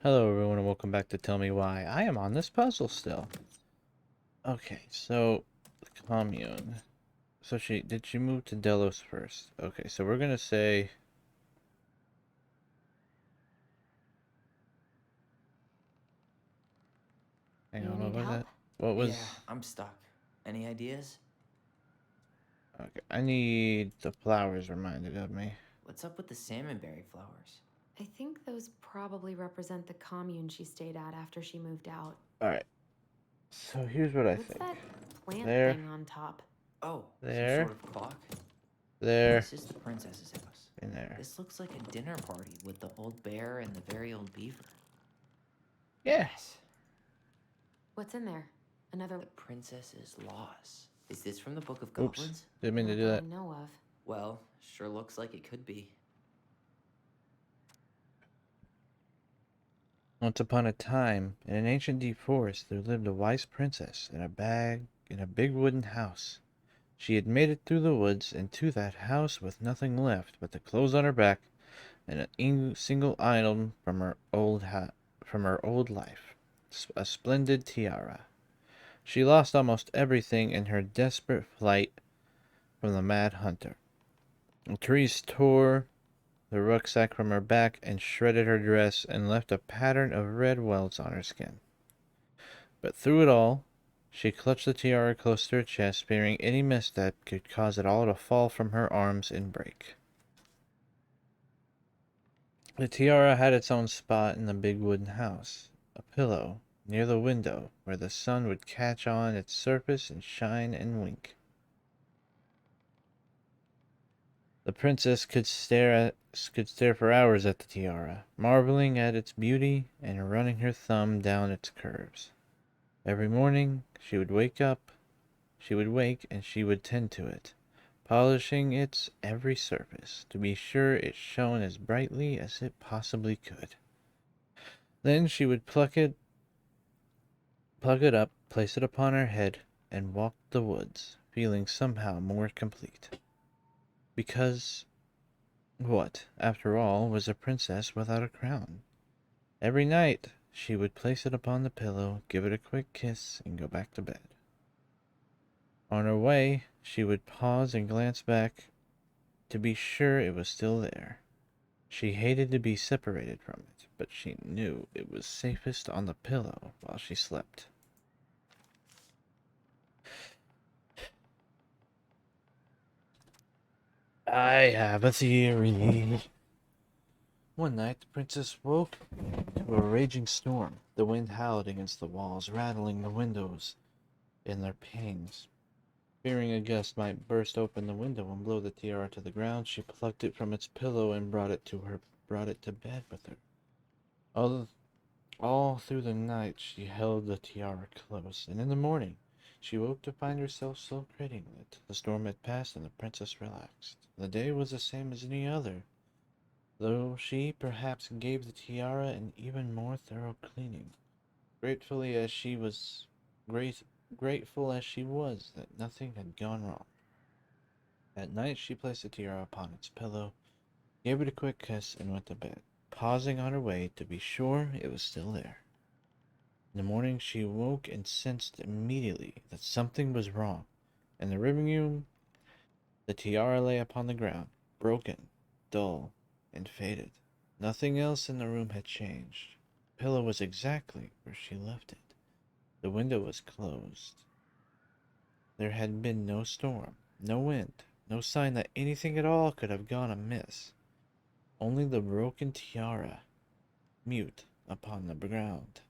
Hello everyone and welcome back to Tell Me Why. I am on this puzzle still. Okay, so the commune. So did she move to Delos first? Okay, so we're gonna say hang You on, what need was help? that? What Yeah, was I'm stuck. Any ideas? okay, I need the flowers reminded of me. What's up with the salmonberry flowers? I think those probably represent the commune she stayed at after she moved out. Alright, so here's what I What's think. that plant There, thing on top? Oh, some there, sort of clock? there, This is the princess's house. and there. This looks like a dinner party with the old bear and the very old beaver. Yeah. Yes, What's in there? Another. the princess's loss. Is this from the Book of Oops. Goblins? Didn't mean to Not do that I that. know of. Well, sure looks like it could be. Once upon a time, in an ancient deep forest, there lived a wise princess in a big wooden house. She had made it through the woods and to that house with nothing left but the clothes on her back and a single item from her old life, a splendid tiara. She lost almost everything in her desperate flight from the mad hunter. The trees tore the rucksack from her back and shredded her dress and left a pattern of red welts on her skin. But through it all, she clutched the tiara close to her chest, fearing any misstep could cause it all to fall from her arms and break. The tiara had its own spot in the big wooden house, a pillow near the window where the sun would catch on its surface and shine and wink. The princess could stare for hours at the tiara, marveling at its beauty and running her thumb down its curves. Every morning she would wake and she would tend to it, polishing its every surface to be sure it shone as brightly as it possibly could. Then she would plug it up, place it upon her head, and walk the woods, feeling somehow more complete. Because what, after all, was a princess without a crown? Every night she would place it upon the pillow, give it a quick kiss, and go back to bed. On her way, she would pause and glance back to be sure it was still there. She hated to be separated from it, but she knew it was safest on the pillow while she slept. I have a theory. One night, the princess woke to a raging storm. The wind howled against the walls, rattling the windows in their panes. Fearing a gust might burst open the window and blow the tiara to the ground, she plucked it from its pillow and brought it to bed with her. All, all through the night she held the tiara close, and in the morning she woke to find herself still cradling it. The storm had passed and the princess relaxed. The day was the same as any other, though she perhaps gave the tiara an even more thorough cleaning. Gratefully as she was great Grateful as she was that nothing had gone wrong. At night she placed the tiara upon its pillow, gave it a quick kiss, and went to bed, pausing on her way to be sure it was still there. In the morning she woke and sensed immediately that something was wrong. In the living room, the tiara lay upon the ground, broken, dull, and faded. Nothing else in the room had changed. The pillow was exactly where she left it. The window was closed. There had been no storm, no wind, no sign that anything at all could have gone amiss. Only the broken tiara, mute upon the ground.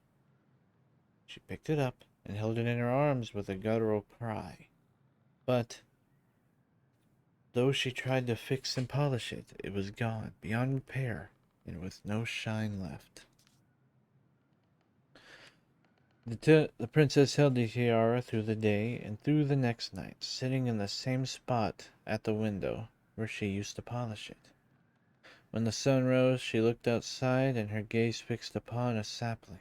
She picked it up and held it in her arms with a guttural cry. But though she tried to fix and polish it, it was gone, beyond repair, and with no shine left. The princess held the tiara through the day and through the next night, sitting in the same spot at the window where she used to polish it. When the sun rose, she looked outside and her gaze fixed upon a sapling.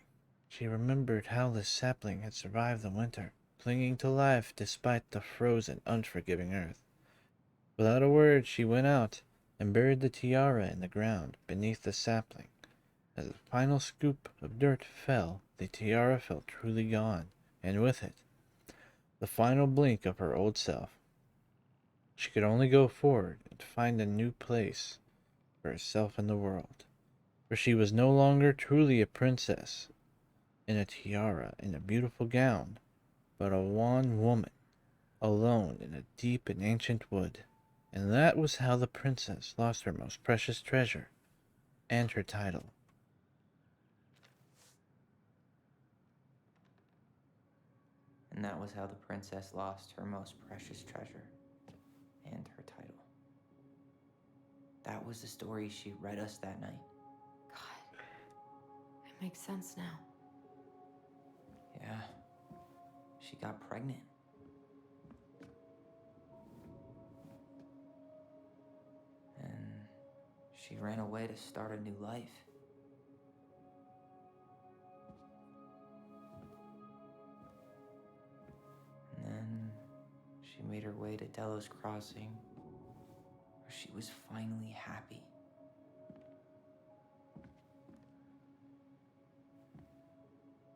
She remembered how this sapling had survived the winter, clinging to life despite the frozen, unforgiving earth. Without a word, she went out and buried the tiara in the ground beneath the sapling. As the final scoop of dirt fell, the tiara felt truly gone, and with it, the final blink of her old self. She could only go forward and find a new place for herself in the world, for she was no longer truly a princess in a tiara and a beautiful gown, but a wan woman, alone in a deep and ancient wood. And that was how the princess lost her most precious treasure and her title. And that was how the princess lost her most precious treasure and her title. That was the story she read us that night. God. It makes sense now. Yeah. She got pregnant. And she ran away to start a new life. And then she made her way to Delos Crossing, where she was finally happy.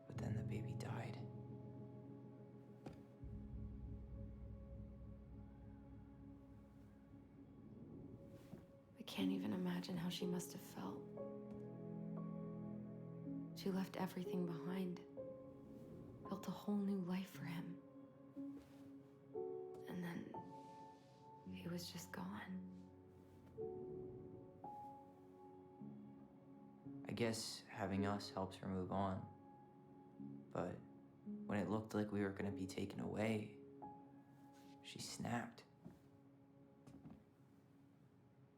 But then the baby died. I can't even imagine how she must have felt. She left everything behind, built a whole new life for him. And then he was just gone. I guess having us helps her move on. But when it looked like we were gonna be taken away, she snapped.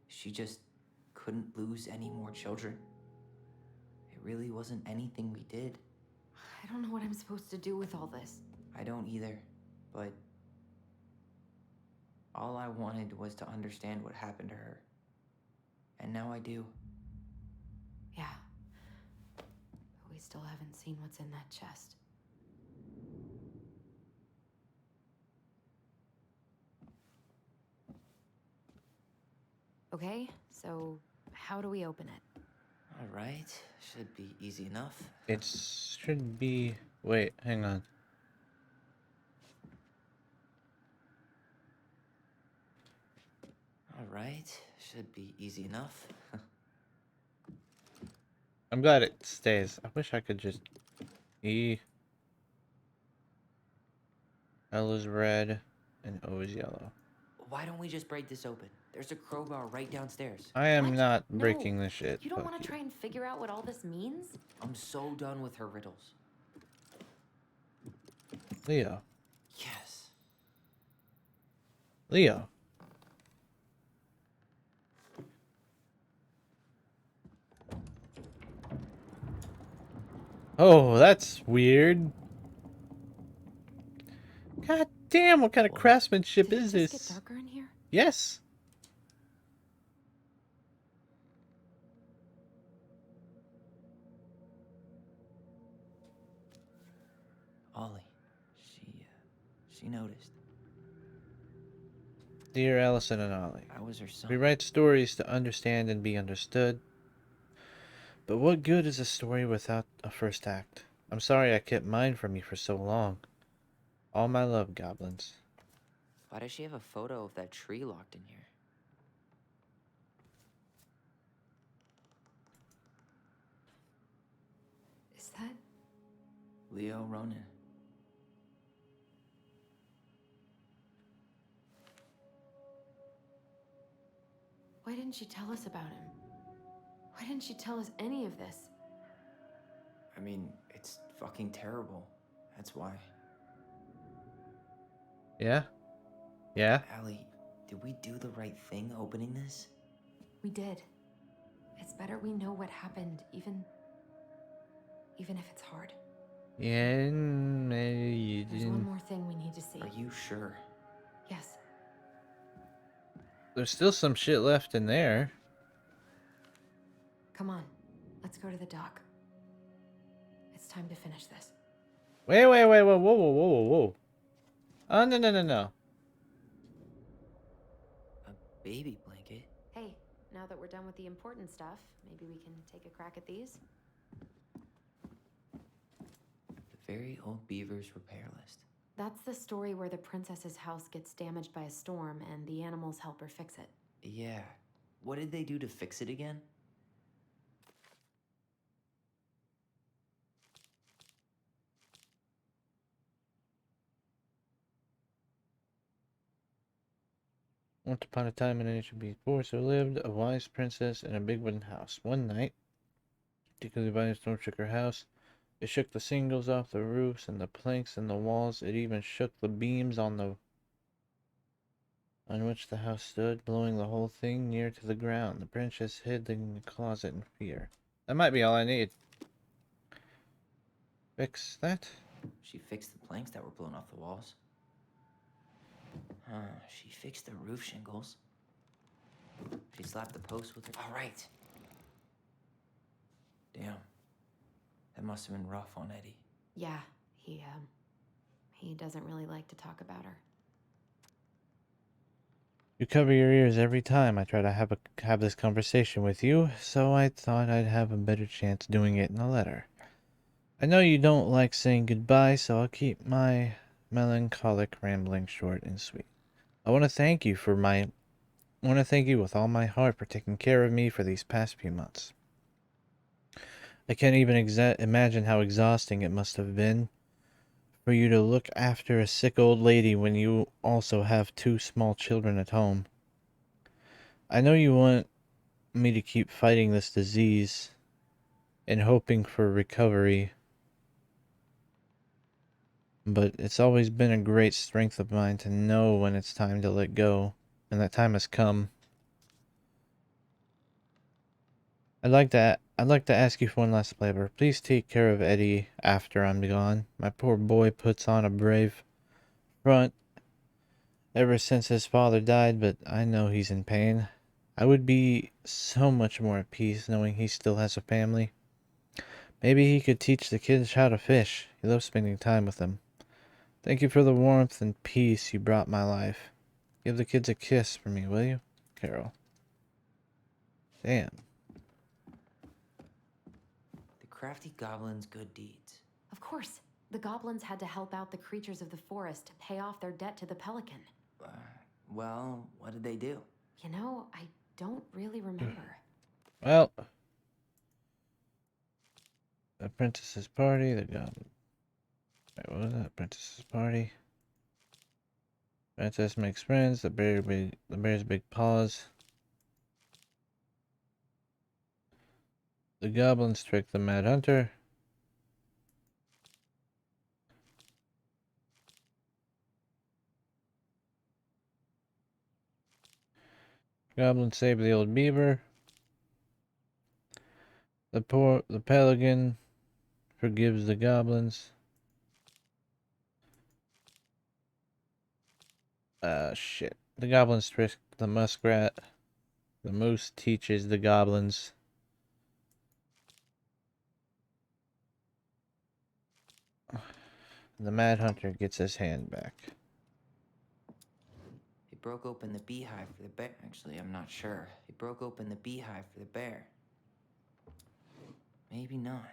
She just couldn't lose any more children. It really wasn't anything we did. I don't know what I'm supposed to do with all this. I don't either, but all I wanted was to understand what happened to her. And now I do. Yeah. But we still haven't seen what's in that chest. Okay, so how do we open it? All right, should be easy enough. It should be. Wait, hang on. All right, should be easy enough. I'm glad it stays. I wish I could just. E. L is red, and O is yellow. Why don't we just break this open? There's a crowbar right downstairs. I am What? not No. breaking this shit. You don't Fuck want to try and figure out what all this means? I'm so done with her riddles. Leo. Yes. Leo. Oh, that's weird. God damn, what kind of What? craftsmanship Did is it just this? get darker in here? Yes. Ollie. She noticed. Dear Allison and Ollie, I was her son. we write stories to understand and be understood. But what good is a story without a first act? I'm sorry I kept mine from you for so long. All my love, goblins. Why does she have a photo of that tree locked in here? Is that... Leo Ronan. Why didn't she tell us about him? Why didn't she tell us any of this? I mean, it's fucking terrible. That's why. Yeah? Yeah? Allie, did we do the right thing opening this? We did. It's better we know what happened, even if it's hard. Yeah, maybe you There's one didn't. more thing we need to see. Are you sure? Yes. There's still some shit left in there. Come on. Let's go to the dock. It's time to finish this. Wait, whoa. Oh, no. A baby blanket? Hey, Now that we're done with the important stuff, maybe we can take a crack at these? The very old Beaver's repair list. That's the story where the princess's house gets damaged by a storm and the animals help her fix it. Yeah. What did they do to fix it again? Once upon a time in ancient Beast Forest, there lived a wise princess in a big wooden house. One night, particularly by a storm shook her house. It shook the shingles off the roofs and the planks in the walls. It even shook the beams on which the house stood, blowing the whole thing near to the ground. The princess hid in the closet in fear. That might be all I need. Fix that? She fixed the planks that were blown off the walls. She fixed the roof shingles. She slapped the posts with her. All right. Damn. That must have been rough on Eddie. Yeah, he doesn't really like to talk about her. You cover your ears every time I try to have this conversation with you, so I thought I'd have a better chance doing it in a letter. I know you don't like saying goodbye, so I'll keep my melancholic rambling short and sweet. I want to thank you with all my heart for taking care of me for these past few months. I can't even imagine how exhausting it must have been for you to look after a sick old lady when you also have 2 small children at home. I know you want me to keep fighting this disease and hoping for recovery, but it's always been a great strength of mine to know when it's time to let go, and that time has come. I'd like to ask you for one last favor. Please take care of Eddie after I'm gone. My poor boy puts on a brave front ever since his father died, but I know he's in pain. I would be so much more at peace knowing he still has a family. Maybe he could teach the kids how to fish. He loves spending time with them. Thank you for the warmth and peace you brought my life. Give the kids a kiss for me, will you? Carol. Damn. The crafty goblin's good deeds. Of course, the goblins had to help out the creatures of the forest to pay off their debt to the pelican. Well, what did they do? You know, I don't really remember. Well, the princess's party, the goblin. Wait, what was that? Princess's party. Princess makes friends. The bear's big paws. The goblins trick the Mad Hunter. Goblins save the old beaver. The pelican forgives the goblins. Shit. The goblins trick the muskrat. The moose teaches the goblins. The Mad Hunter gets his hand back. He broke open the beehive for the bear. Actually, I'm not sure. He broke open the beehive for the bear. Maybe not.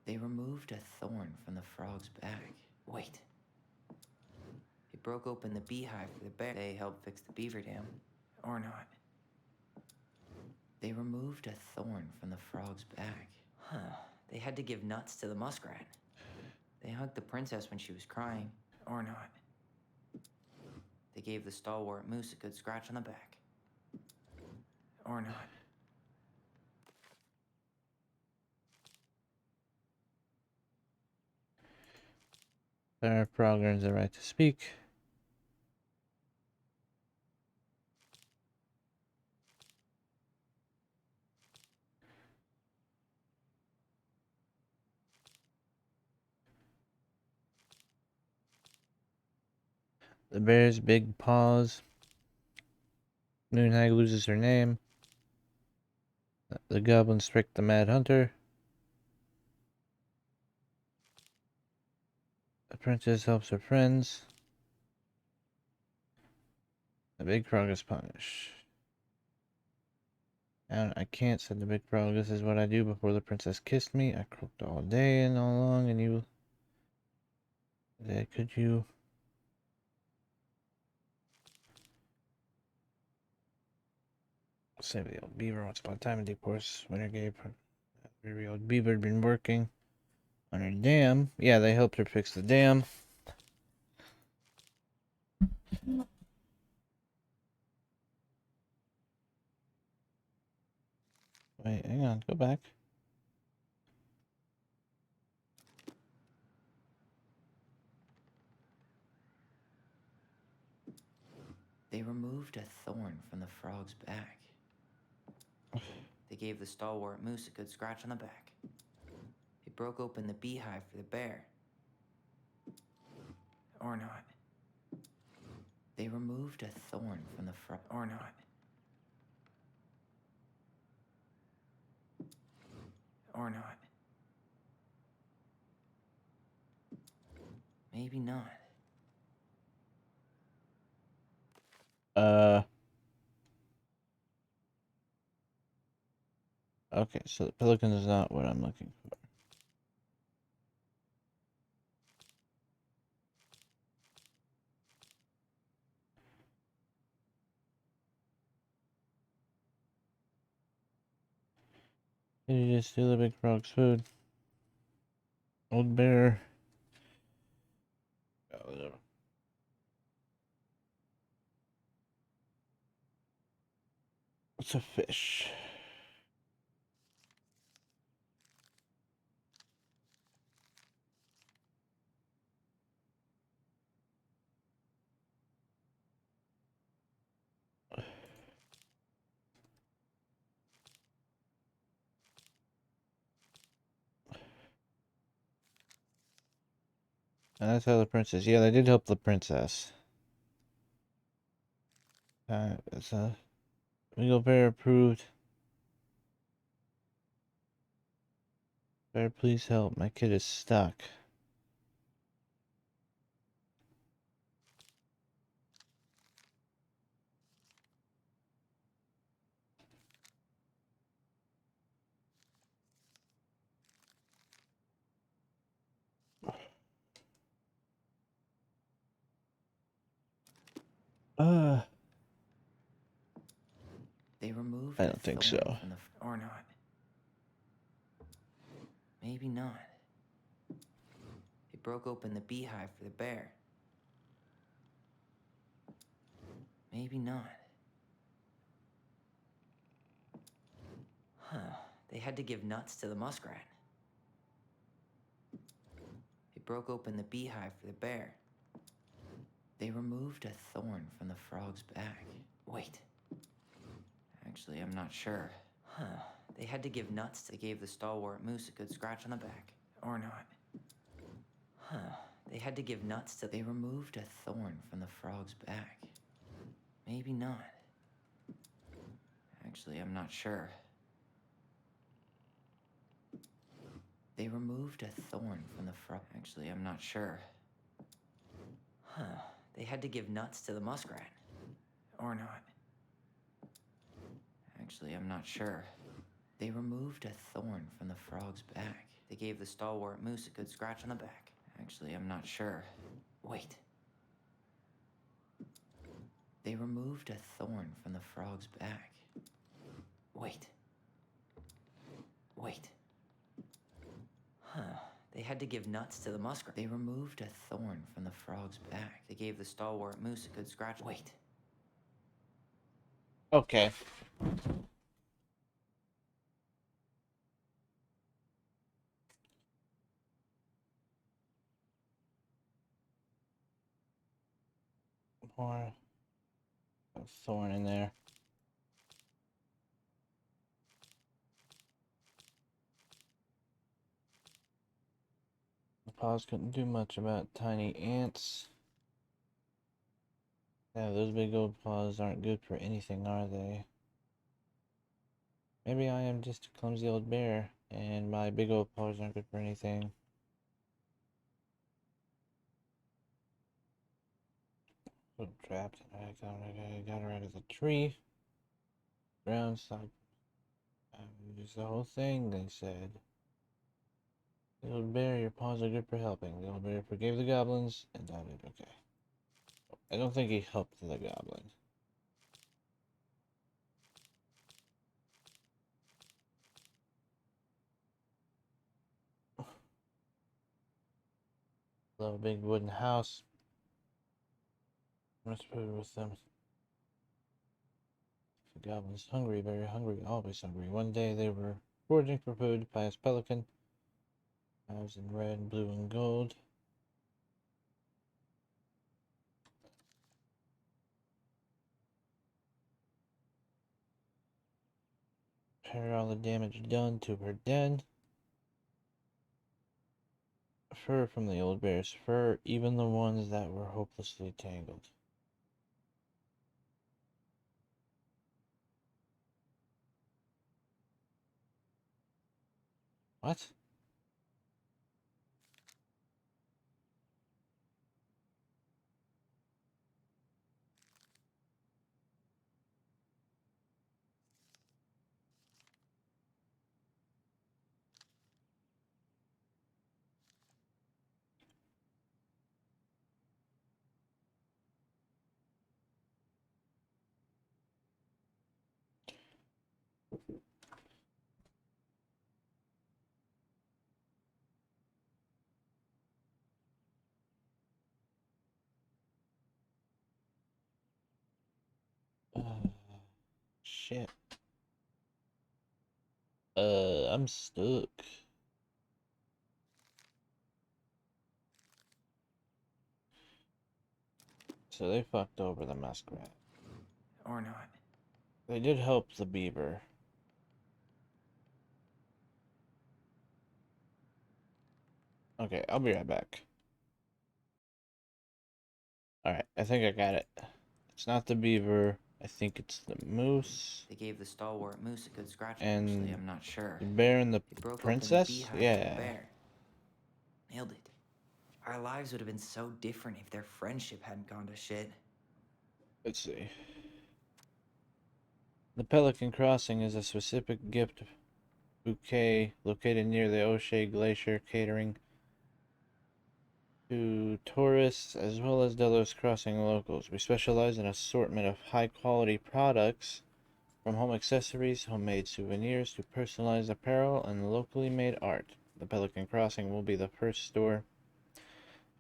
They removed a thorn from the frog's back. Wait. He broke open the beehive for the bear. They helped fix the beaver dam. Or not. They removed a thorn from the frog's back. Huh. They had to give nuts to the muskrat. They hugged the princess when she was crying. Or not. They gave the stalwart moose a good scratch on the back. Or not. Their frog earns the right to speak. The bear's big paws. Moonhag loses her name. The goblins trick the Mad Hunter. The princess helps her friends. The big frog is punished. And I can't, said the big frog. This is what I do before the princess kissed me. I croaked all day and all along, and you... Could you... Save the old beaver. Once upon a time in deep forest, winter gave her... Very old beaver had been working on her dam. Yeah, they helped her fix the dam. Wait, hang on. Go back. They removed a thorn from the frog's back. They gave the stalwart moose a good scratch on the back. They broke open the beehive for the bear. Or not. They removed a thorn from the frog. Or not. Or not. Maybe not. Okay, so the pelican is not what I'm looking for. Did you just steal the big frog's food? Old bear. Oh, it's a fish. And that's how the princess. Yeah, they did help the princess. It's a legal bear approved. Bear, please help. My kid is stuck. They removed I a don't think thorn so. from the or not. Maybe not. They broke open the beehive for the bear. Maybe not. Huh. They had to give nuts to the muskrat. They broke open the beehive for the bear. They removed a thorn from the frog's back. Wait. Actually, I'm not sure. Huh. They had to give nuts. They gave the stalwart moose a good scratch on the back. Or not. Huh. They had to give nuts to... They removed a thorn from the frog's back. Maybe not. Actually, I'm not sure. They removed a thorn from the frog. Actually, I'm not sure. Huh. They had to give nuts to the muskrat. Or not. Actually, I'm not sure. They removed a thorn from the frog's back. They gave the stalwart moose a good scratch on the back. Actually, I'm not sure. Wait. They removed a thorn from the frog's back. Wait. Wait. Huh. They had to give nuts to the muskrat. They removed a thorn from the frog's back. They gave the stalwart moose a good scratch. Wait. Okay. More a thorn in there. The paws couldn't do much about tiny ants. Yeah, those big old paws aren't good for anything, are they? Maybe I am just a clumsy old bear, and my big old paws aren't good for anything. Little trapped. I got her out of the tree. Ground stop. Use the whole thing, they said. The old bear, your paws are good for helping. The old bear forgave the goblins and died. Okay. I don't think he helped the goblin. Little big wooden house. Must put it with them. The goblin's hungry, very hungry, always hungry. One day they were foraging for food. Pious pelican. Eyes in red, blue, and gold. Repair all the damage done to her den. Fur from the old bear's fur, even the ones that were hopelessly tangled. What? Shit. I'm stuck. So they fucked over the muskrat. Or not. They did help the beaver. Okay, I'll be right back. Alright, I think I got it. It's not the beaver. I think it's the moose. They gave the stalwart moose a good scratch And eventually, I'm not sure. the bear and the They broke open the princess? beehive for Yeah. the bear. Nailed it. Our lives would have been so different if their friendship hadn't gone to shit. Let's see. The Pelican Crossing is a specific gift bouquet located near the O'Shea Glacier, catering to tourists as well as Delos Crossing locals. We specialize in assortment of high-quality products, from home accessories, homemade souvenirs, to personalized apparel and locally made art. The Pelican Crossing will be the first store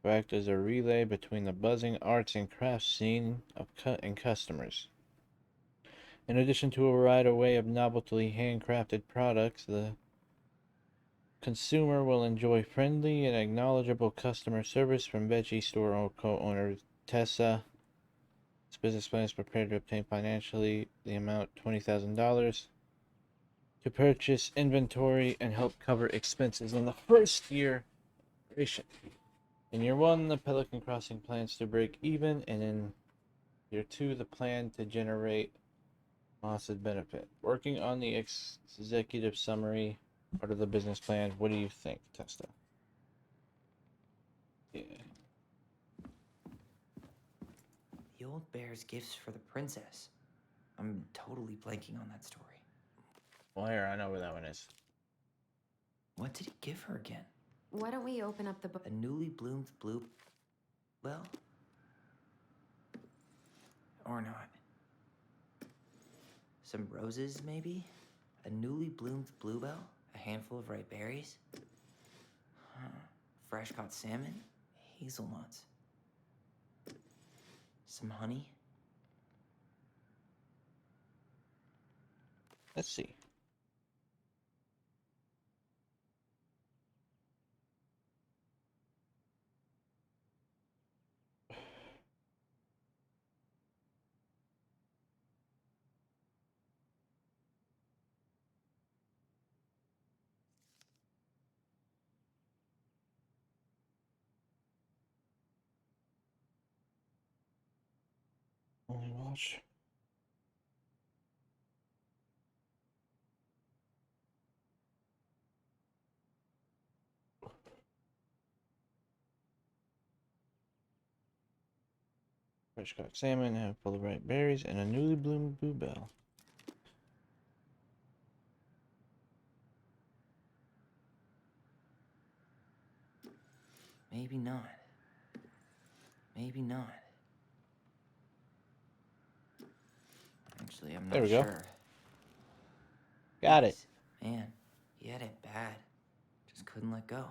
to act as a relay between the buzzing arts and crafts scene and customers. In addition to a wide array of novelty handcrafted products, the consumer will enjoy friendly and acknowledgeable customer service from veggie store co-owner Tessa. This business plan is prepared to obtain financially the amount $20,000 to purchase inventory and help cover expenses in the first year operation. In year one, the Pelican Crossing plans to break even, and in year two, the plan to generate massive benefit. Working on the executive summary part of the business plan. What do you think, Testa? Yeah. The old bear's gifts for the princess. I'm totally blanking on that story. Well, here, I know where that one is. What did he give her again? Why don't we open up the book? A newly bloomed blue... Well... Or not. Some roses, maybe? A newly bloomed bluebell? A handful of ripe berries? Huh. Fresh caught salmon? Hazelnuts? Some honey? Let's see. Only watch. Fresh caught salmon, a handful of ripe berries, and a newly bloomed bluebell. Maybe not. Maybe not. Actually, I'm There not we go. sure. Got it. Jeez, man, he had it bad. Just couldn't let go.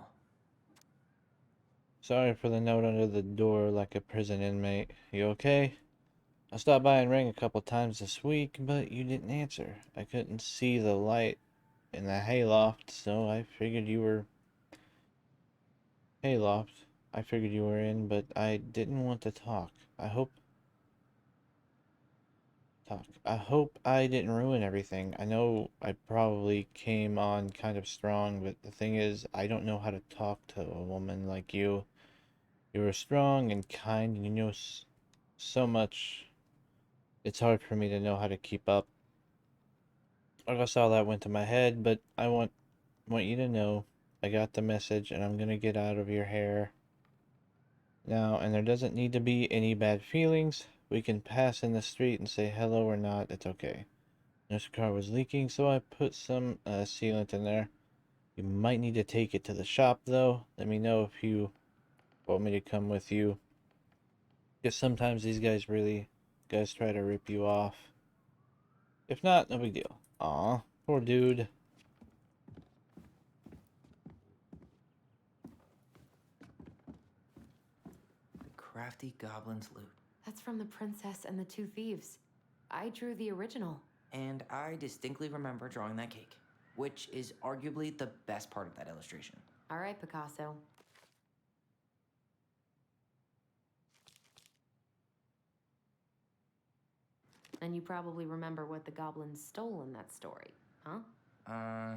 Sorry for the note under the door like a prison inmate. You okay? I stopped by and rang a couple times this week, but you didn't answer. I couldn't see the light in the hayloft, so I figured you were... Hayloft. I figured you were in, but I didn't want to talk. I hope I didn't ruin everything. I know I probably came on kind of strong, but the thing is, I don't know how to talk to a woman like you. You were strong and kind, and you know so much. It's hard for me to know how to keep up. I guess all that went to my head, but I want you to know I got the message, and I'm gonna get out of your hair now, and there doesn't need to be any bad feelings. We can pass in the street and say hello or not. It's okay. This car was leaking, so I put some sealant in there. You might need to take it to the shop, though. Let me know if you want me to come with you. Because sometimes these guys try to rip you off. If not, no big deal. Aw, poor dude. The crafty goblin's loot. That's from The Princess and the Two Thieves. I drew the original. And I distinctly remember drawing that cake, which is arguably the best part of that illustration. All right, Picasso. And you probably remember what the goblins stole in that story, huh?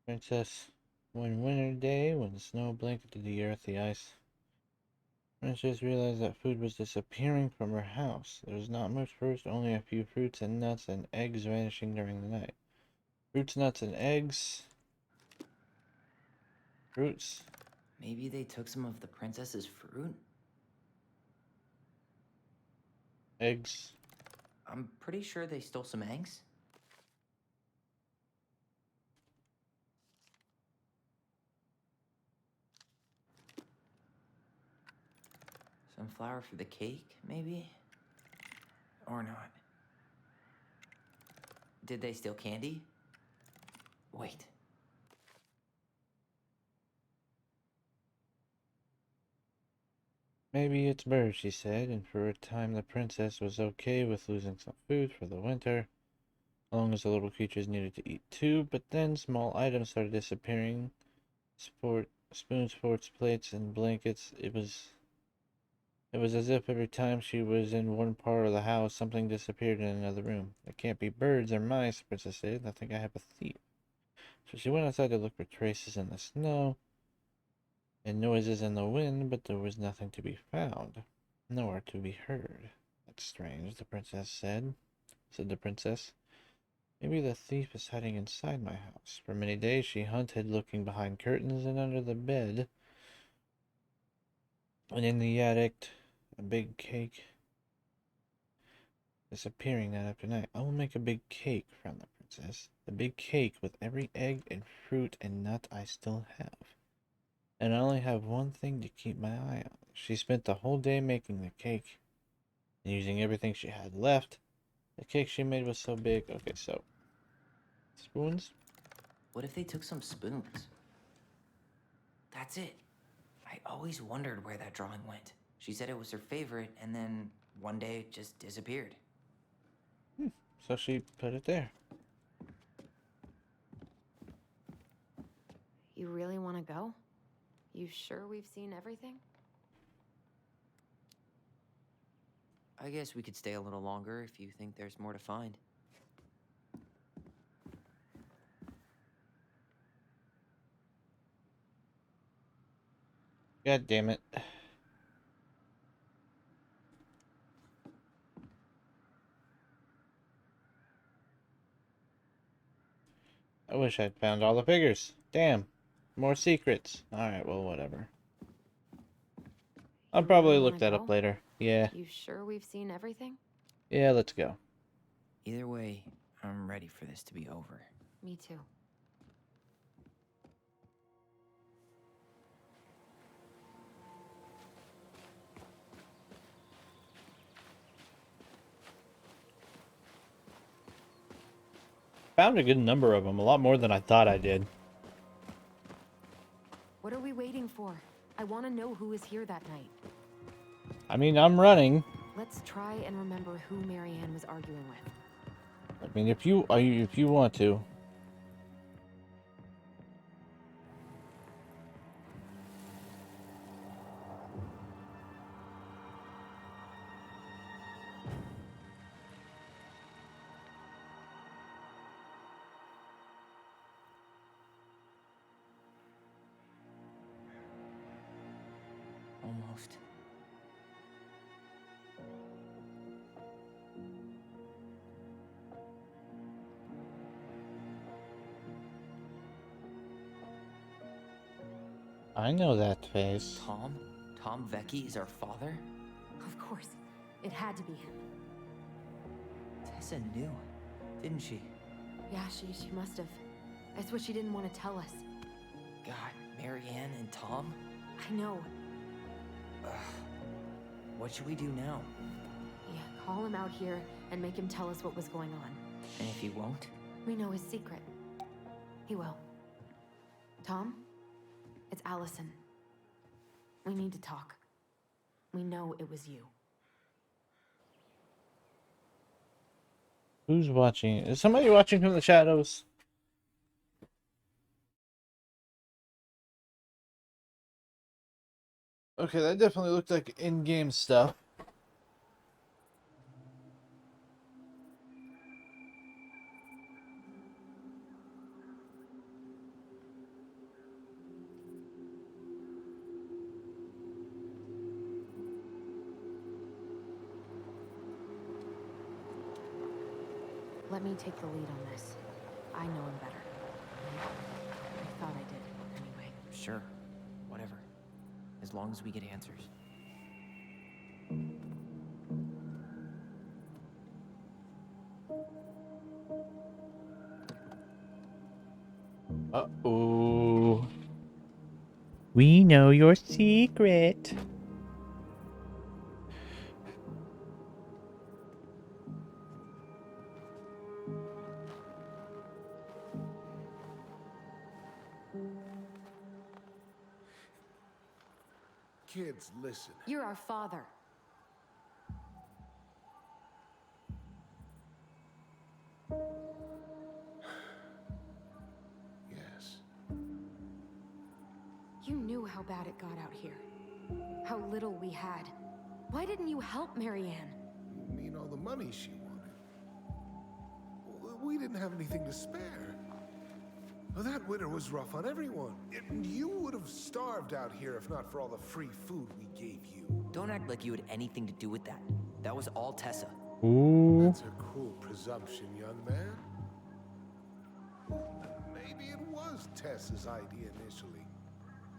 Princess, one winter day, when the snow blanketed the earth, the ice. Princess realized that food was disappearing from her house. There was not much fruit, only a few fruits and nuts and eggs vanishing during the night. Fruits, nuts, and eggs. Fruits. Maybe they took some of the princess's fruit? Eggs. I'm pretty sure they stole some eggs. Some flour for the cake, maybe? Or not. Did they steal candy? Wait. Maybe it's birds, she said, and for a time the princess was okay with losing some food for the winter, as long as the little creatures needed to eat too, but then small items started disappearing. Spoons, forks, plates, and blankets. It was as if every time she was in one part of the house, something disappeared in another room. It can't be birds or mice, the princess said. I think I have a thief. So she went outside to look for traces in the snow and noises in the wind, but there was nothing to be found, nowhere to be heard. That's strange, said the princess. Maybe the thief is hiding inside my house. For many days she hunted, looking behind curtains and under the bed, and in the attic, a big cake disappearing night after night. I will make a big cake, frowned the princess. A big cake with every egg and fruit and nut I still have. And I only have one thing to keep my eye on. She spent the whole day making the cake and using everything she had left. The cake she made was so big. Okay, so spoons? What if they took some spoons? That's it. I always wondered where that drawing went. She said it was her favorite, and then one day it just disappeared. So she put it there. You really want to go? You sure we've seen everything? I guess we could stay a little longer if you think there's more to find. God damn it. I wish I'd found all the figures. Damn. More secrets. Alright, well, whatever. I'll You probably really look wanna that up go? later. Yeah. You sure we've seen everything? Yeah, let's go. Either way, I'm ready for this to be over. Me too. Found a good number of them, a lot more than I thought I did. What are we waiting for? I want to know who was here that night. I mean, I'm running. Let's try and remember who Marianne was arguing with. I mean, if you want to. Almost. I know that face. Tom? Tom Vecchi is our father? Of course. It had to be him. Tessa knew, didn't she? Yeah, she must have. That's what she didn't want to tell us. God, Marianne and Tom? I know. Ugh. What should we do now? Yeah, call him out here and make him tell us what was going on. And if he won't? We know his secret. He will. Tom? It's Allison. We need to talk. We know it was you. Who's watching? Is somebody watching from the shadows? Okay, that definitely looked like in-game stuff. Let me take the lead on this. I know him better. I thought I did, anyway. Sure. Whatever. As long as we get answers. Uh-oh. We know your secret. Kids, listen. You're our father. Yes. You knew how bad it got out here. How little we had. Why didn't you help Marianne? You mean all the money she wanted? We didn't have anything to spare. Well, that winter was rough on everyone. You would have starved out here if not for all the free food we gave you. Don't act like you had anything to do with that. That was all Tessa. Ooh. That's a cruel presumption, young man. Maybe it was Tessa's idea initially.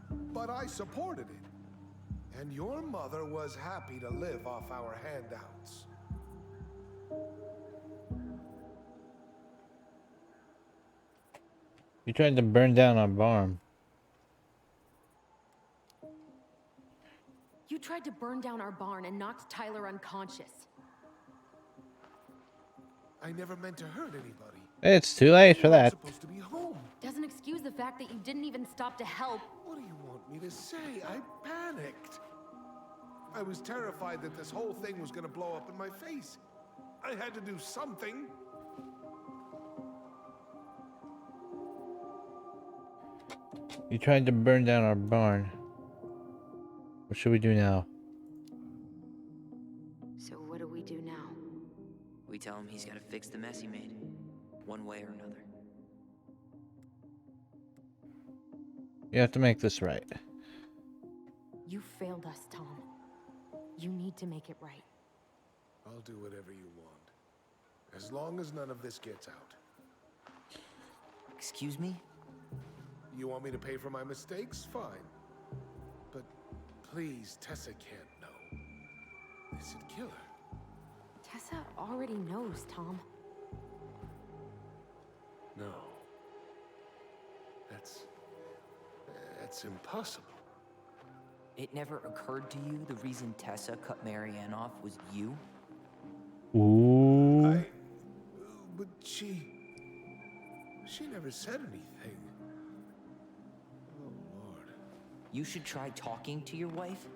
But I supported it. And your mother was happy to live off our handouts. You tried to burn down our barn. You tried to burn down our barn and knocked Tyler unconscious. I never meant to hurt anybody. It's too late for I'm that. supposed to be home. Doesn't excuse the fact that you didn't even stop to help. What do you want me to say? I panicked. I was terrified that this whole thing was gonna blow up in my face. I had to do something. You tried to burn down our barn. What should we do now? So what do we do now? We tell him he's got to fix the mess he made. One way or another. You have to make this right. You failed us, Tom. You need to make it right. I'll do whatever you want. As long as none of this gets out. Excuse me? You want me to pay for my mistakes? Fine. But please, Tessa can't Is it killer? Tessa already knows, Tom. No. That's impossible. It never occurred to you the reason Tessa cut Marianne off was you? Ooh. But she never said anything. Oh, Lord. You should try talking to your wife.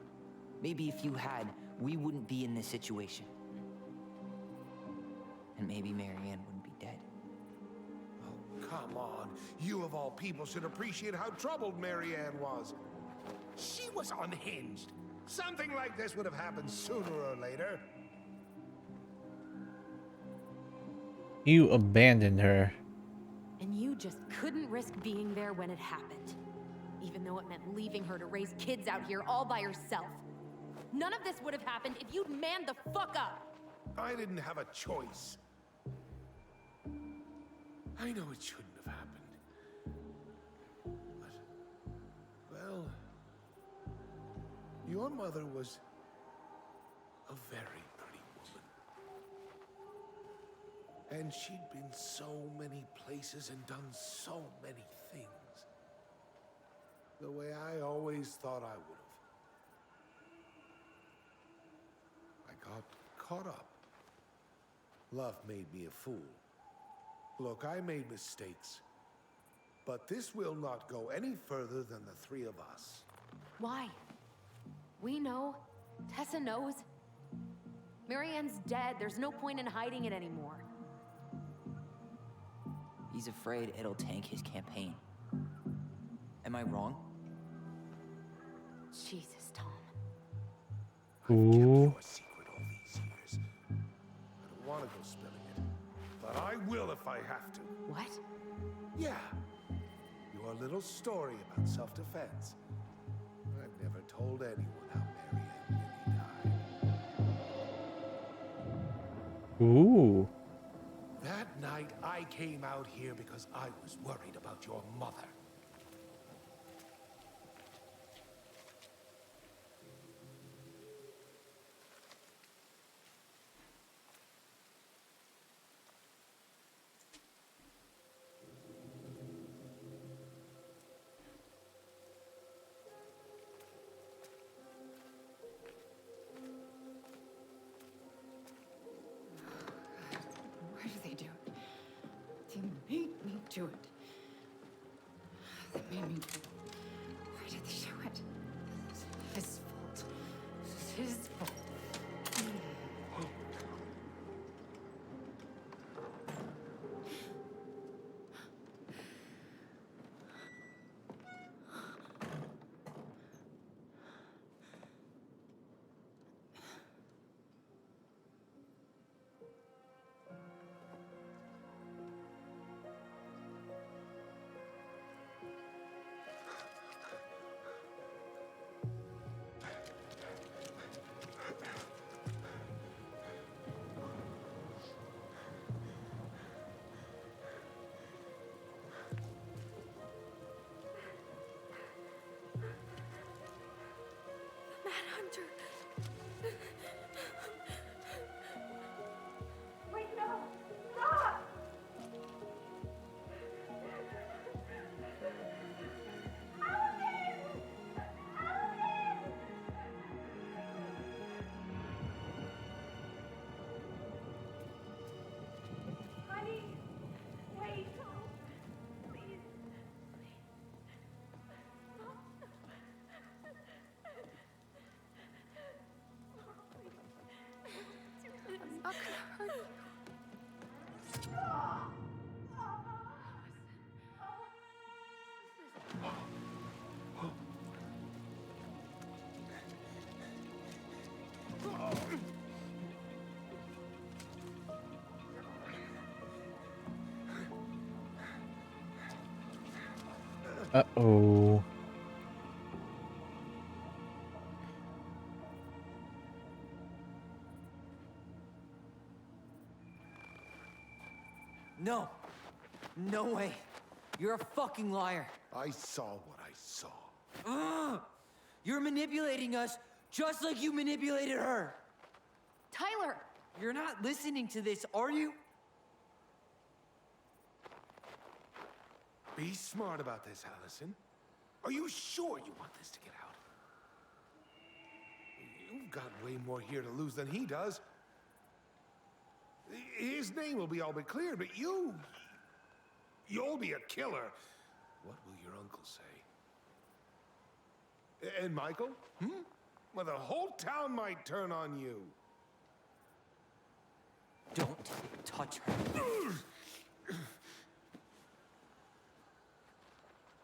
Maybe if you had, we wouldn't be in this situation. And maybe Marianne wouldn't be dead. Oh, come on. You of all people should appreciate how troubled Marianne was. She was unhinged. Something like this would have happened sooner or later. You abandoned her. And you just couldn't risk being there when it happened. Even though it meant leaving her to raise kids out here all by herself. None of this would have happened if you'd manned the fuck up. I didn't have a choice. I know it shouldn't have happened. But, well, your mother was a very pretty woman. And she'd been so many places and done so many things. The way I always thought I would have. I got caught up. Love made me a fool. Look, I made mistakes. But this will not go any further than the three of us. Why? We know. Tessa knows. Marianne's dead. There's no point in hiding it anymore. He's afraid it'll tank his campaign. Am I wrong? Jesus, Tom. I've kept Ooh. your secret all these years. I don't want to go spilling it. But I will if I have to. What? Yeah. Your little story about self-defense. I've never told anyone how Marianne really died. Ooh. That night, I came out here because I was worried about your mother. Why do they do it? They made me do it. They made me do it. Why did they do it? This is his fault. This is his fault. Manhunter. Wait, no! Stop! Honey, wait, please. I'm not gonna hurt you. Uh-oh. No. No way. You're a fucking liar. I saw what I saw. Ugh! You're manipulating us just like you manipulated her. Tyler! You're not listening to this, are you? Be smart about this, Allison. Are you sure you want this to get out? You've got way more here to lose than he does. His name will be all but clear, but you'll be a killer. What will your uncle say? And Michael? Well, the whole town might turn on you. Don't touch her.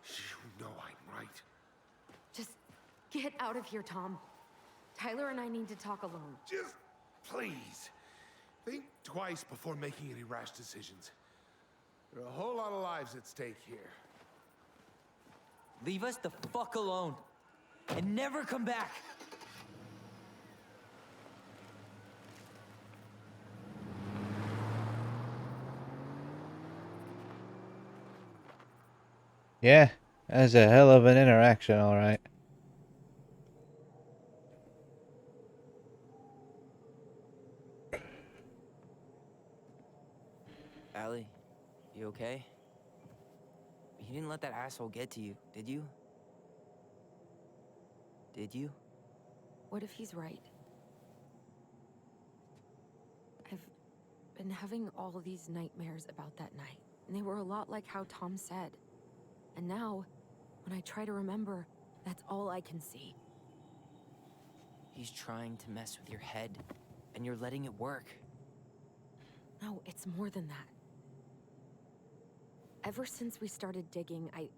You know I'm right. Just get out of here, Tom. Tyler and I need to talk alone. Just please, think twice before making any rash decisions. There are a whole lot of lives at stake here. Leave us the fuck alone. And never come back. Yeah, that's a hell of an interaction, alright. Allie, you okay? You didn't let that asshole get to you, did you? Did you? What if he's right? I've been having all these nightmares about that night, and they were a lot like how Tom said. And now, when I try to remember, that's all I can see. He's trying to mess with your head, and you're letting it work. No, it's more than that. Ever since we started digging, I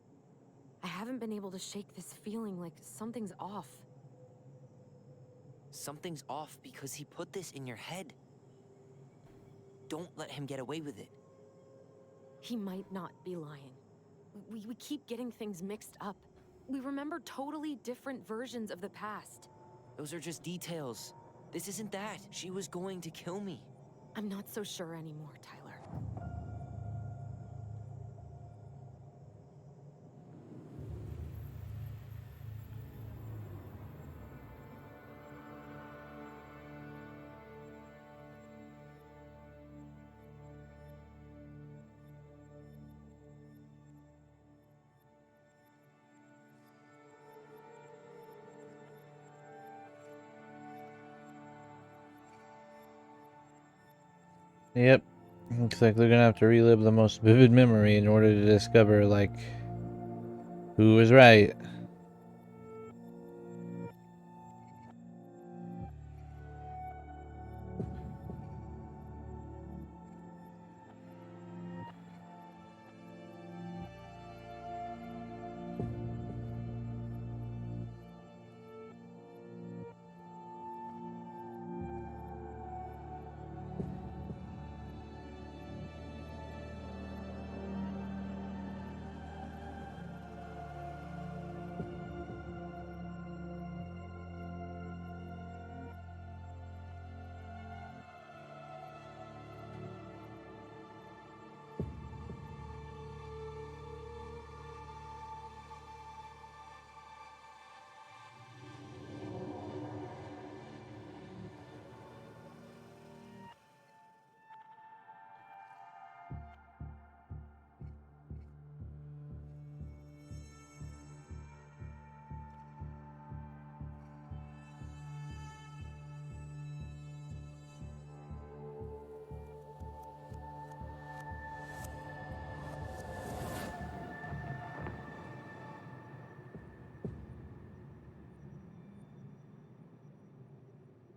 haven't been able to shake this feeling like something's off. Something's off because he put this in your head. Don't let him get away with it. He might not be lying. We keep getting things mixed up. We remember totally different versions of the past. Those are just details. This isn't that. She was going to kill me. I'm not so sure anymore, Tyler. Yep. Looks like they're gonna have to relive the most vivid memory in order to discover, like, who was right.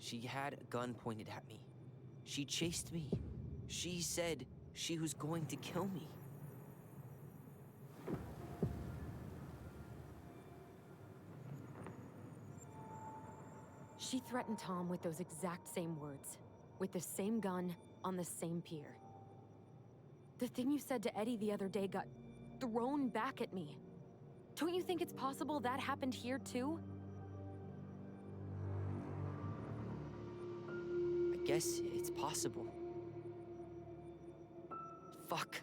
She had a gun pointed at me. She chased me. She said she was going to kill me. She threatened Tom with those exact same words, with the same gun on the same pier. The thing you said to Eddie the other day got thrown back at me. Don't you think it's possible that happened here too? I guess it's possible. Fuck.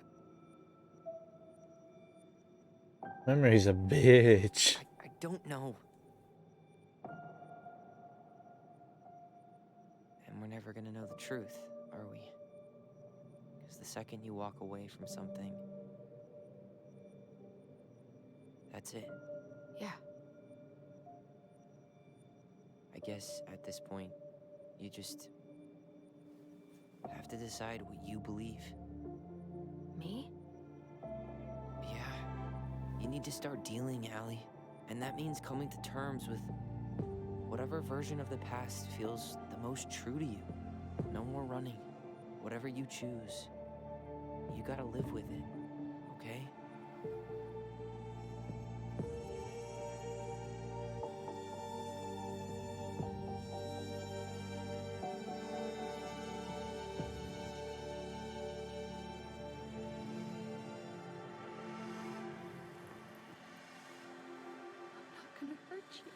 Memory's a bitch. I don't know. And we're never gonna know the truth, are we? Because the second you walk away from something, that's it. Yeah. I guess at this point, you just have to decide what you believe. Me? Yeah, you need to start dealing, Allie. And that means coming to terms with whatever version of the past feels the most true to you. No more running. Whatever you choose, you gotta live with it, okay? I'm not gonna hurt you.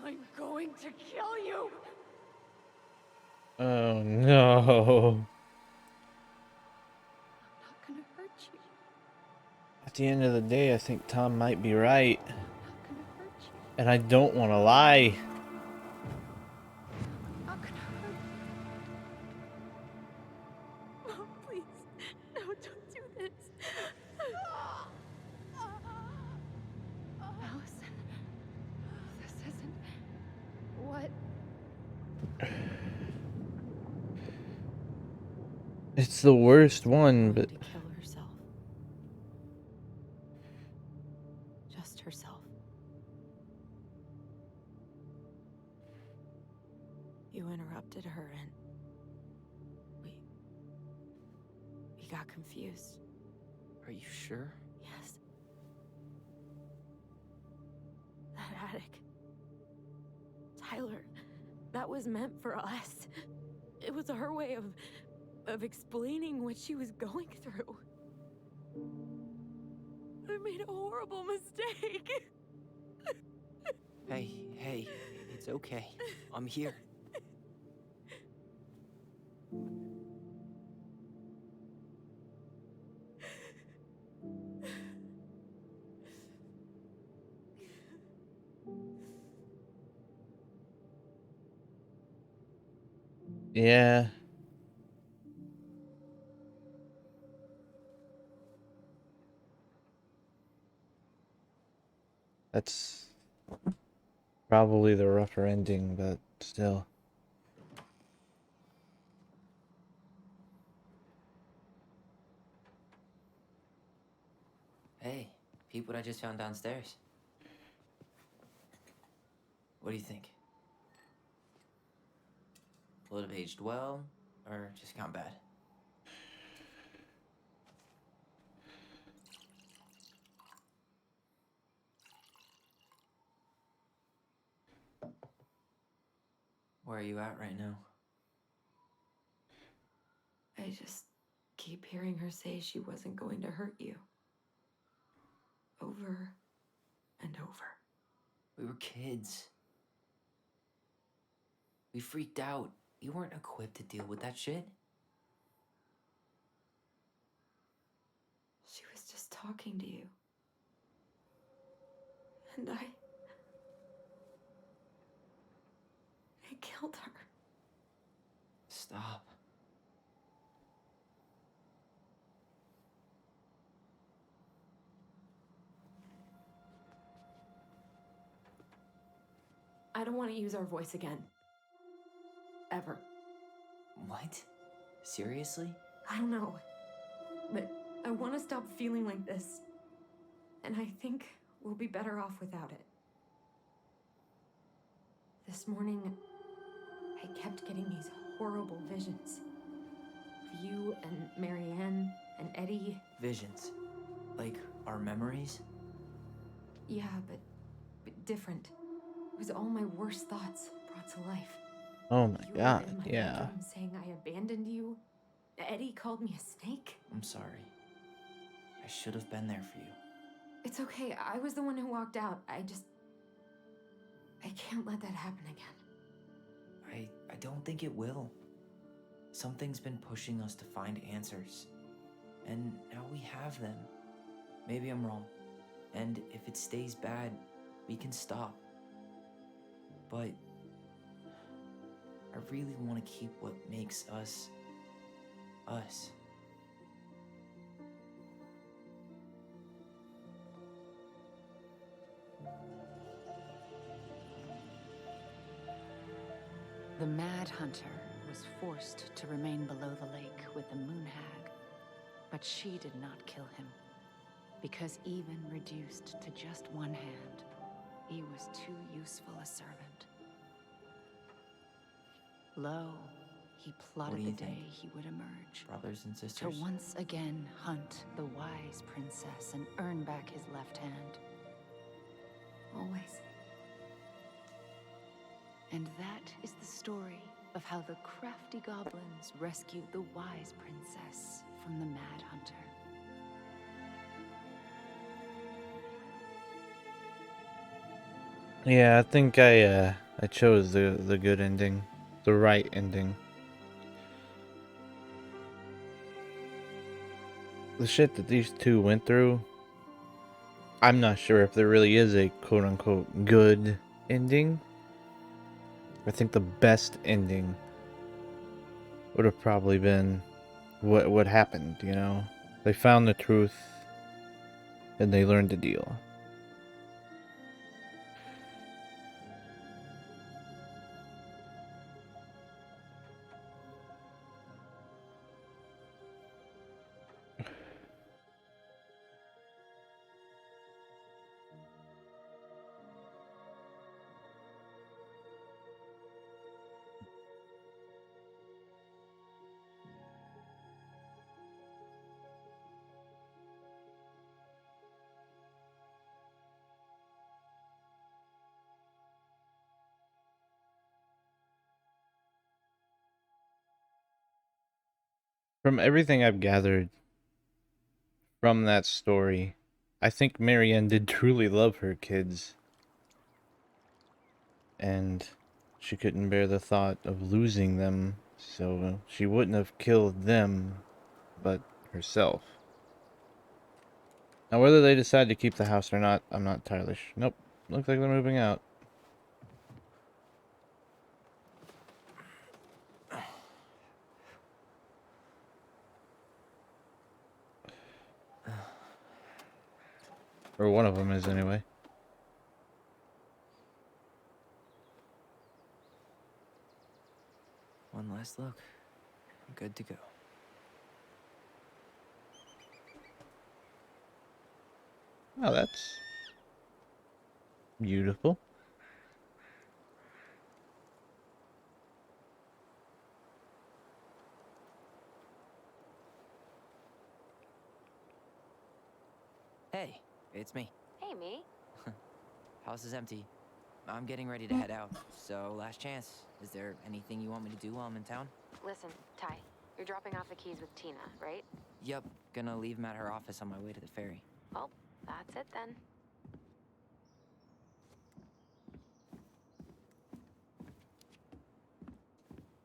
I'm going to kill you! Oh no. I'm not gonna hurt you. At the end of the day, I think Tom might be right. I'm not gonna hurt you. And I don't want to lie. I'm not gonna hurt you. Oh, please. No, don't do this. Allison, this isn't what. It's the worst one, but To kill herself. Just herself. You interrupted her and we got confused. Are you sure? Yes. That attic. Tyler, that was meant for us. It was her way of explaining what she was going through. I made a horrible mistake. Hey, it's okay. I'm here. yeah. That's probably the rougher ending, but still. Hey, peep what I just found downstairs. What do you think? Will it have aged well, or just gone bad? Where are you at right now? I just keep hearing her say she wasn't going to hurt you. Over and over. We were kids. We freaked out. You weren't equipped to deal with that shit. She was just talking to you. And I killed her. Stop. I don't want to use our voice again. Ever. What? Seriously? I don't know. But I want to stop feeling like this. And I think we'll be better off without it. This morning, I kept getting these horrible visions. Of you and Marianne and Eddie. Visions. Like our memories? Yeah, but different. It was all my worst thoughts brought to life. Oh my You were god, in my yeah. bedroom saying I abandoned you. Eddie called me a snake. I'm sorry. I should have been there for you. It's okay. I was the one who walked out. I can't let that happen again. I don't think it will. Something's been pushing us to find answers. And now we have them. Maybe I'm wrong. And if it stays bad, we can stop. But I really want to keep what makes us us. The Mad Hunter was forced to remain below the lake with the Moon Hag, but she did not kill him, because even reduced to just one hand, he was too useful a servant. Lo, he plotted do the you day think? he would emerge, Brothers and to sisters? once again hunt the wise princess and earn back his left hand. Always. And that is the story of how the crafty goblins rescued the wise princess from the Mad Hunter. Yeah, I think I chose the good ending, the right ending. The shit that these two went through, I'm not sure if there really is a quote unquote good ending. I think the best ending would have probably been what happened, you know? They found the truth and they learned to deal. From everything I've gathered from that story, I think Marianne did truly love her kids. And she couldn't bear the thought of losing them, so she wouldn't have killed them, but herself. Now, whether they decide to keep the house or not, I'm not entirely sure. Nope, looks like they're moving out. Or one of them is, anyway. One last look. Good to go. Oh, that's beautiful. Hey, it's me. Hey, me. House is empty. I'm getting ready to head out, so last chance. Is there anything you want me to do while I'm in town? Listen, Ty, you're dropping off the keys with Tina, right? Yup, gonna leave them at her office on my way to the ferry. Well, that's it then.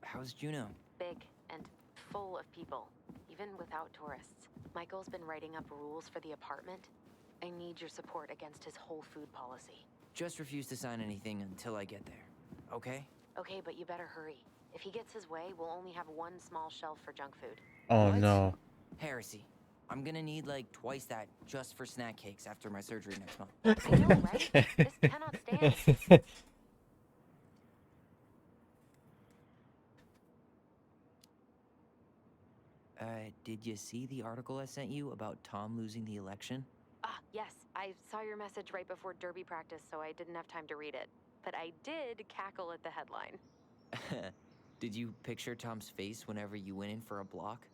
How's Juno? Big and full of people, even without tourists. Michael's been writing up rules for the apartment. I need your support against his whole food policy. Just refuse to sign anything until I get there. Okay? Okay, but you better hurry. If he gets his way, we'll only have one small shelf for junk food. Oh What? no. Heresy. I'm gonna need like twice that just for snack cakes after my surgery next month. I know, right? This cannot stand. Did you see the article I sent you about Tom losing the election? Ah, yes. I saw your message right before derby practice, so I didn't have time to read it. But I did cackle at the headline. Did you picture Tom's face whenever you went in for a block?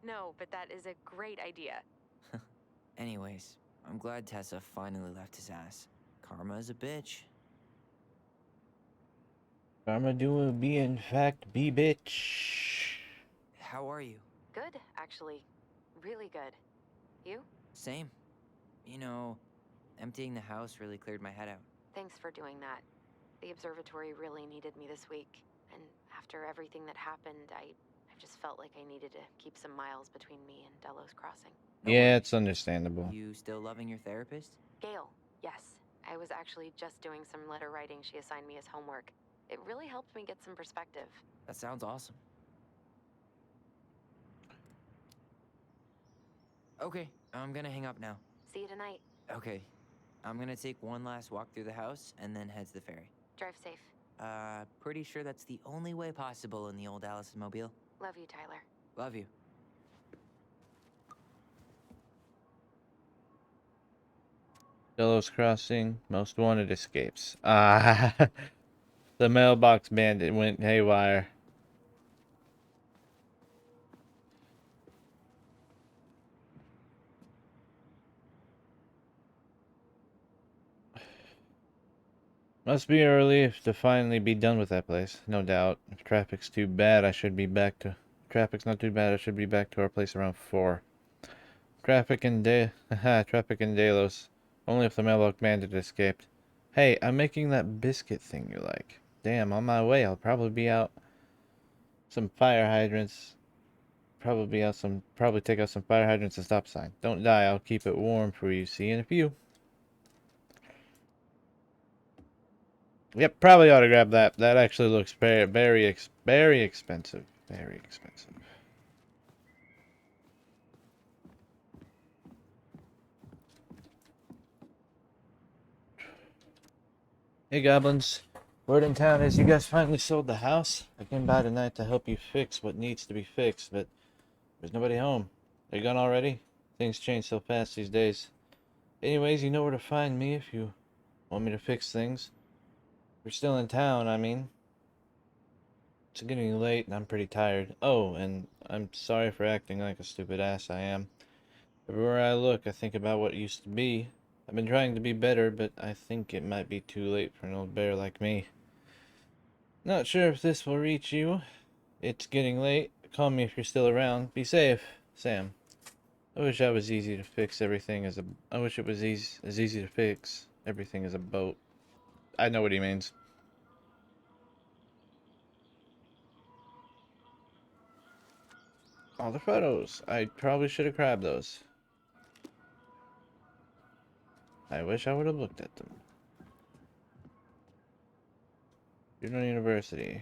No, but that is a great idea. Anyways, I'm glad Tessa finally left his ass. Karma is a bitch. Karma do be in fact be bitch. How are you? Good, actually. Really good. You? Same. You know, emptying the house really cleared my head out. Thanks for doing that. The observatory really needed me this week. And after everything that happened, I just felt like I needed to keep some miles between me and Delos Crossing. No Yeah, worries. it's understandable. You still loving your therapist? Gail, yes. I was actually just doing some letter writing she assigned me as homework. It really helped me get some perspective. That sounds awesome. Okay, I'm gonna hang up now. See you tonight. Okay, I'm gonna take one last walk through the house and then head to the ferry. Drive safe. Pretty sure that's the only way possible in the old Allison Mobile. Love you, Tyler. Love you. Delos Crossing, most wanted escapes. Ah, the mailbox bandit went haywire. Must be early to finally be done with that place, no doubt. If traffic's too bad, I should be back to... Traffic's not too bad, I should be back to our place around 4. Traffic in Delos. Only if the mailbox bandit escaped. Hey, I'm making that biscuit thing you like. Damn, on my way. I'll probably be out some fire hydrants. Probably take out some fire hydrants and stop sign. Don't die, I'll keep it warm for you. See you in a few. Yep, probably ought to grab that. That actually looks very expensive. Very expensive. Hey goblins, word in town is you guys finally sold the house. I came by tonight to help you fix what needs to be fixed, but there's nobody home. They're gone already? Things change so fast these days. Anyways, you know where to find me if you want me to fix things. You're still in town, I mean. It's getting late and I'm pretty tired. Oh, and I'm sorry for acting like a stupid ass I am. Everywhere I look, I think about what used to be. I've been trying to be better, but I think it might be too late for an old bear like me. Not sure if this will reach you. It's getting late. Call me if you're still around. Be safe, Sam. I wish I was easy to fix everything as a... I wish it was as easy to fix everything as a boat. I know what he means. All the photos. I probably should have grabbed those. I wish I would have looked at them. Juneau University.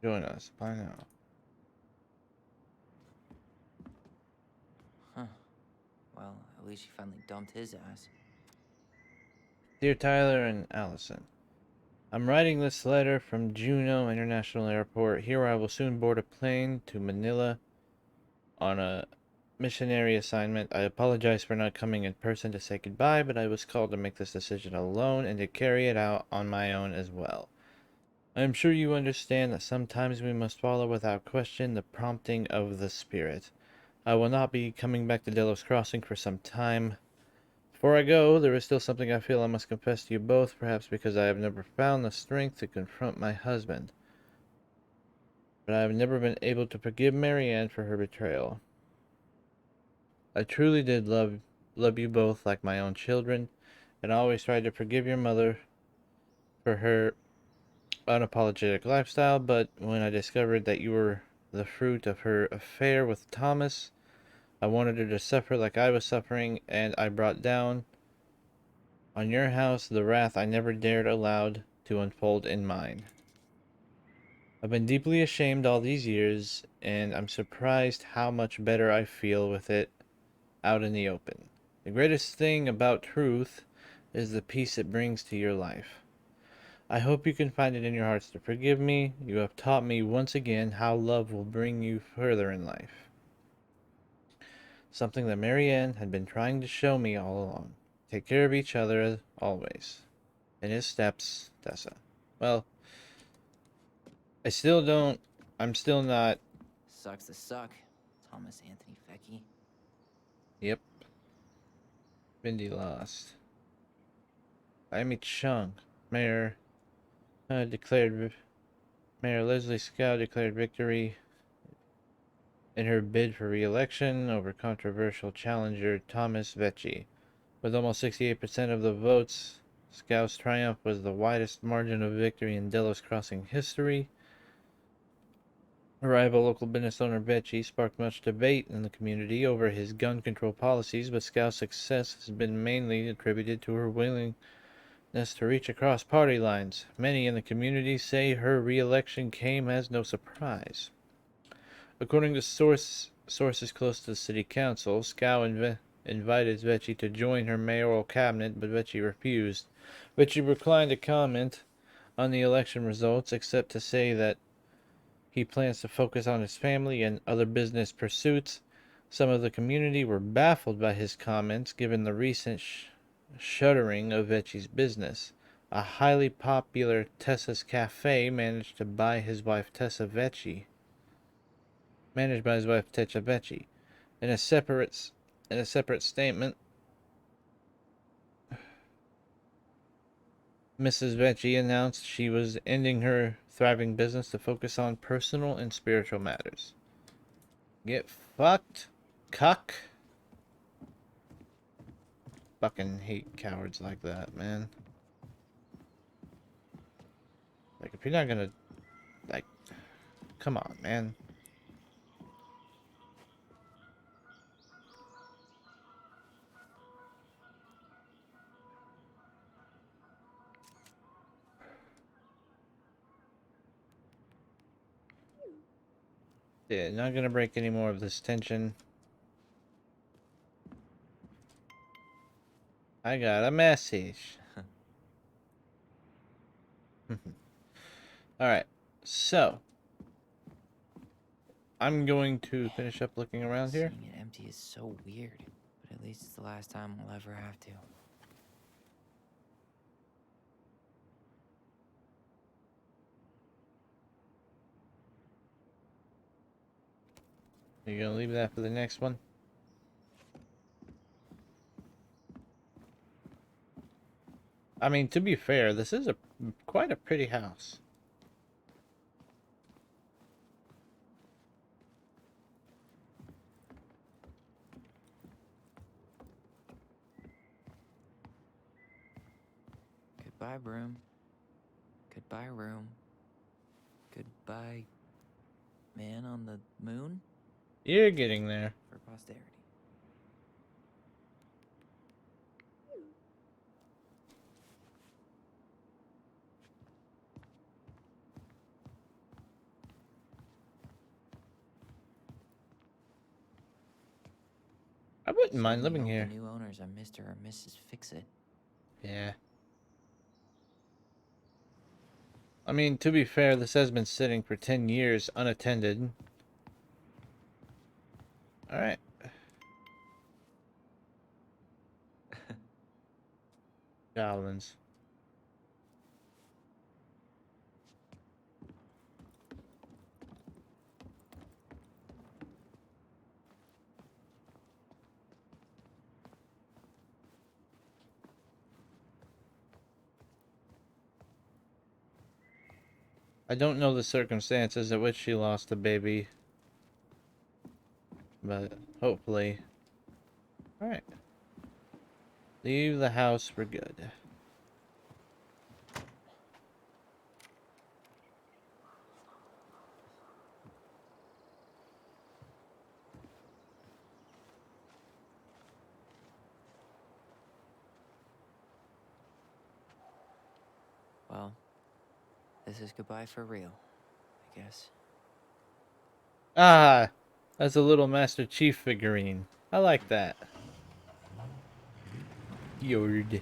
Join us. Apply now. Huh. Well, at least you finally dumped his ass. Dear Tyler and Allison, I'm writing this letter from Juneau International Airport. Here I will soon board a plane to Manila on a missionary assignment. I apologize for not coming in person to say goodbye, but I was called to make this decision alone and to carry it out on my own as well. I am sure you understand that sometimes we must follow without question the prompting of the Spirit. I will not be coming back to Delos Crossing for some time. Before I go, there is still something I feel I must confess to you both, perhaps because I have never found the strength to confront my husband. But I have never been able to forgive Marianne for her betrayal. I truly did love you both like my own children, and I always tried to forgive your mother for her unapologetic lifestyle, but when I discovered that you were the fruit of her affair with Thomas, I wanted her to suffer like I was suffering, and I brought down on your house the wrath I never dared allowed to unfold in mine. I've been deeply ashamed all these years, and I'm surprised how much better I feel with it out in the open. The greatest thing about truth is the peace it brings to your life. I hope you can find it in your hearts to forgive me. You have taught me once again how love will bring you further in life. Something that Marianne had been trying to show me all along. Take care of each other always. In his steps, Tessa. Well, I'm still not. Sucks to suck, Thomas Anthony Fecky. Yep. Bindi lost. Amy Chung. Mayor Leslie Scow declared victory in her bid for re-election over controversial challenger Thomas Vecchi. With almost 68% of the votes, Scow's triumph was the widest margin of victory in Delos Crossing history. Rival local business owner Vecchi sparked much debate in the community over his gun control policies, but Scow's success has been mainly attributed to her to reach across party lines. Many in the community say her re-election came as no surprise. According to sources close to the city council, Scow invited Vecchi to join her mayoral cabinet, but Vecchi refused. Vecchi declined to comment on the election results, except to say that he plans to focus on his family and other business pursuits. Some of the community were baffled by his comments, given the recent shuttering of Vecchi's business. A highly popular Tessa's Cafe managed by his wife Tessa Vecchi. In a separate statement, Mrs. Vecchi announced she was ending her thriving business to focus on personal and spiritual matters. Get fucked, cuck. Fucking hate cowards like that, man. Like, if you're not gonna, like, come on, man. Yeah, not gonna break any more of this tension. I got a message. Alright, so I'm going to finish up looking around here. Seeing it empty is so weird, but at least it's the last time we'll ever have to. Are you gonna leave that for the next one? I mean, to be fair, this is quite a pretty house. Goodbye, broom. Goodbye, room. Goodbye, man on the moon You're getting there. for posterity. I wouldn't mind Certainly living hope here. The new owners are Mr. or Mrs. Fix-It. Yeah. I mean, to be fair, this has been sitting for 10 years unattended. Alright. Goblins. I don't know the circumstances at which she lost the baby, but hopefully. Alright. Leave the house for good. Well, this is goodbye for real, I guess. Ah! That's a little Master Chief figurine. I like that. Yord.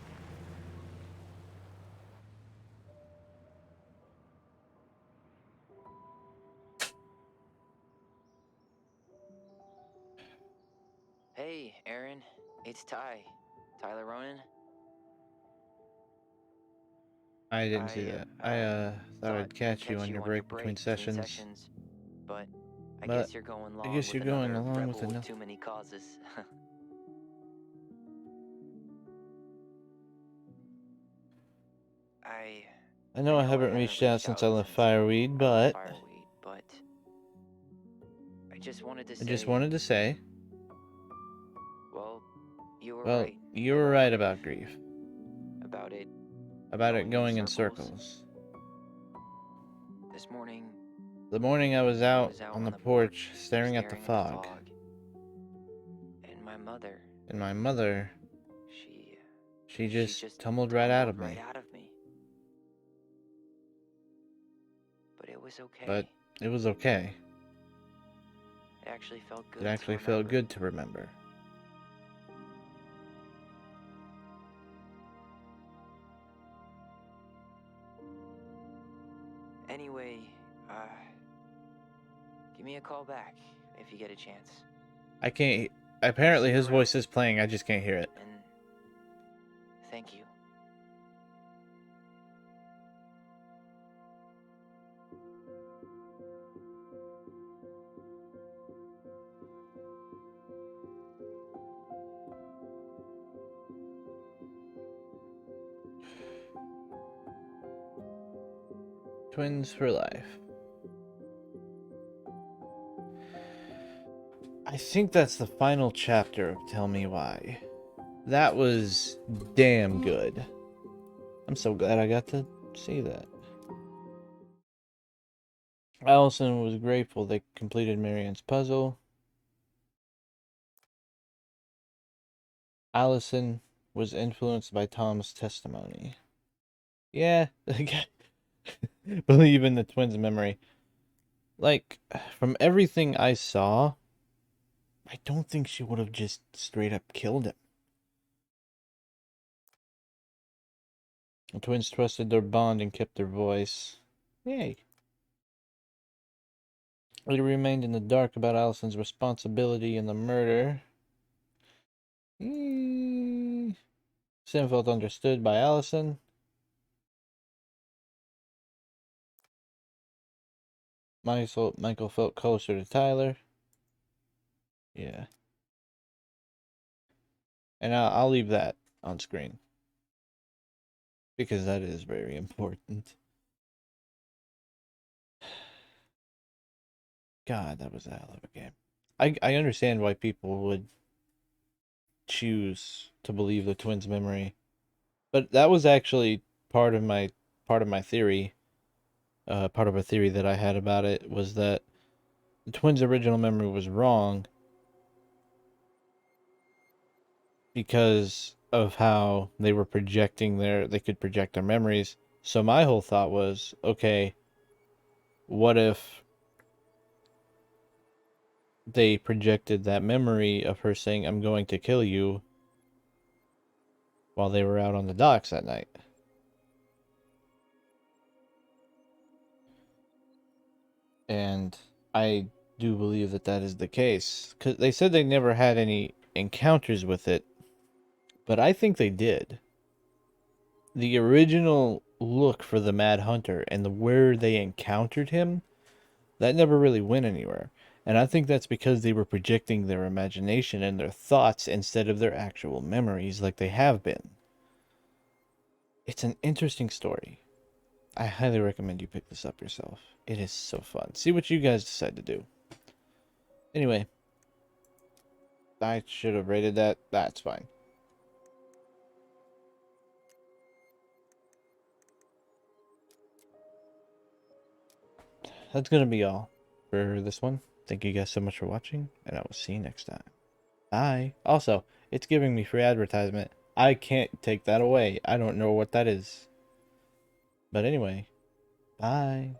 Hey, Aaron. It's Ty. Tyler Ronan. I didn't see that. I thought I'd catch you on your break between sessions. But I But guess you're going I along guess with you're going another along with rebel with another. too many causes. I know I haven't reached out since I left Fireweed, but I just wanted to I just wanted to say, well, you were well, right you were right about grief. about it. About it going in circles. This morning, The morning I was I out was out on the porch staring at the fog, and my mother, and my mother, She just tumbled right out of me. Right out of me. But it was okay. But it was okay. It actually felt good. It actually felt good to remember. Anyway, give me a call back if you get a chance. I can't. Apparently, his voice is playing. I just can't hear it. And thank you. Twins for life. I think that's the final chapter of Tell Me Why. That was damn good. I'm so glad I got to see that. Allison was grateful they completed Marianne's puzzle. Allison was influenced by Tom's testimony. Yeah, believe in the twins' memory. Like, from everything I saw, I don't think she would have just straight up killed him. The twins trusted their bond and kept their voice. Yay. They remained in the dark about Allison's responsibility in the murder. Sam felt understood by Allison. Michael felt closer to Tyler. Yeah. And I'll leave that on screen. Because that is very important. God, that was a hell of a game. I understand why people would choose to believe the twins' memory. But that was actually part of my theory. Part of a theory that I had about it was that the twins' original memory was wrong because of how they were they could project their memories. So my whole thought was, okay, what if they projected that memory of her saying, "I'm going to kill you," while they were out on the docks that night? And I do believe that that is the case. Because they said they never had any encounters with it, but I think they did. The original look for the Mad Hunter and where they encountered him, that never really went anywhere. And I think that's because they were projecting their imagination and their thoughts instead of their actual memories like they have been. It's an interesting story. I highly recommend you pick this up yourself. It is so fun. See what you guys decide to do. Anyway, I should have rated that. That's fine. That's going to be all for this one. Thank you guys so much for watching, and I will see you next time. Bye. Also, it's giving me free advertisement. I can't take that away. I don't know what that is. But anyway, bye.